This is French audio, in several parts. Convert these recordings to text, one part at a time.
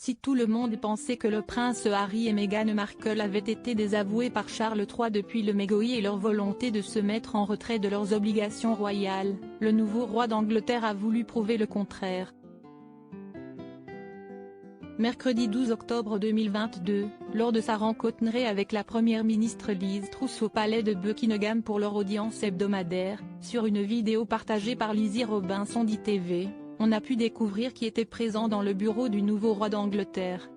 Si tout le monde pensait que le prince Harry et Meghan Markle avaient été désavoués par Charles III depuis le mégoï et leur volonté de se mettre en retrait de leurs obligations royales, le nouveau roi d'Angleterre a voulu prouver le contraire. Mercredi 12 octobre 2022, lors de sa rencontre avec la première ministre Liz Truss au palais de Buckingham pour leur audience hebdomadaire, sur une vidéo partagée par Lizzie Robinson d'ITV, on a pu découvrir qui était présent dans le bureau du nouveau roi d'Angleterre.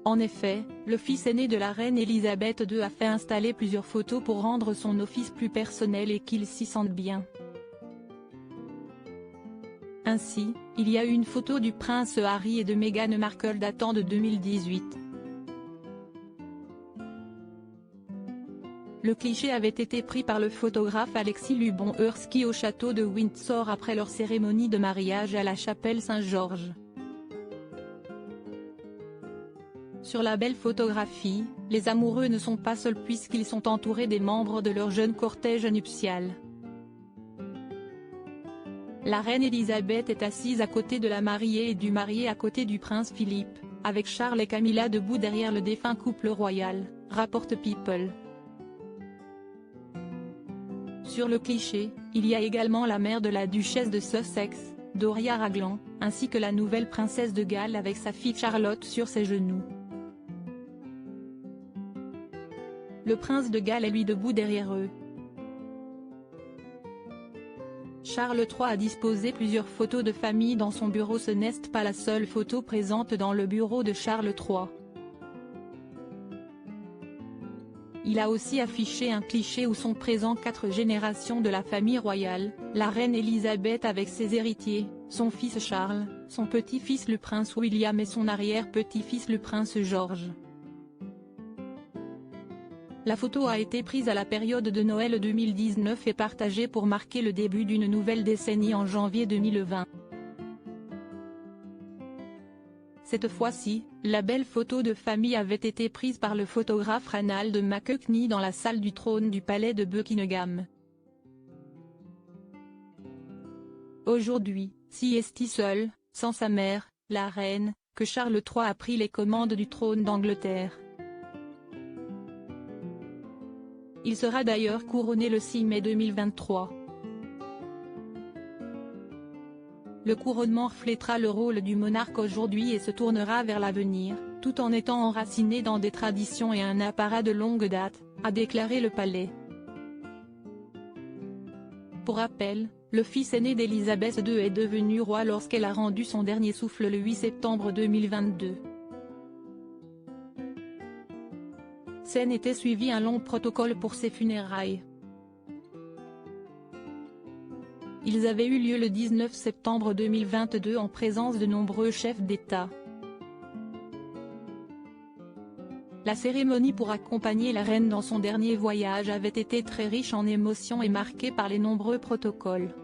En effet, le fils aîné de la reine Elisabeth II a fait installer plusieurs photos pour rendre son office plus personnel et qu'il s'y sente bien. Ainsi, il y a une photo du prince Harry et de Meghan Markle datant de 2018. Le cliché avait été pris par le photographe Alexis Lubon-Hurski au château de Windsor après leur cérémonie de mariage à la chapelle Saint-Georges. Sur la belle photographie, les amoureux ne sont pas seuls puisqu'ils sont entourés des membres de leur jeune cortège nuptial. La reine Elisabeth est assise à côté de la mariée et du marié à côté du prince Philippe, avec Charles et Camilla debout derrière le défunt couple royal, rapporte People. Sur le cliché, il y a également la mère de la duchesse de Sussex, Doria Raglan, ainsi que la nouvelle princesse de Galles avec sa fille Charlotte sur ses genoux. Le prince de Galles est lui debout derrière eux. Charles III a disposé plusieurs photos de famille dans son bureau. Ce n'est pas la seule photo présente dans le bureau de Charles III. Il a aussi affiché un cliché où sont présents 4 générations de la famille royale, la reine Elisabeth avec ses héritiers, son fils Charles, son petit-fils le prince William et son arrière-petit-fils le prince George. La photo a été prise à la période de Noël 2019 et partagée pour marquer le début d'une nouvelle décennie en janvier 2020. Cette fois-ci, la belle photo de famille avait été prise par le photographe Ranald McKechnie dans la salle du trône du palais de Buckingham. Aujourd'hui, si est seul, sans sa mère, la reine, que Charles III a pris les commandes du trône d'Angleterre. Il sera d'ailleurs couronné le 6 mai 2023. Le couronnement reflétera le rôle du monarque aujourd'hui et se tournera vers l'avenir, tout en étant enraciné dans des traditions et un apparat de longue date, a déclaré le palais. Pour rappel, le fils aîné d'Elisabeth II est devenu roi lorsqu'elle a rendu son dernier souffle le 8 septembre 2022. S'en était suivi un long protocole pour ses funérailles. Ils avaient eu lieu le 19 septembre 2022 en présence de nombreux chefs d'État. La cérémonie pour accompagner la reine dans son dernier voyage avait été très riche en émotions et marquée par les nombreux protocoles.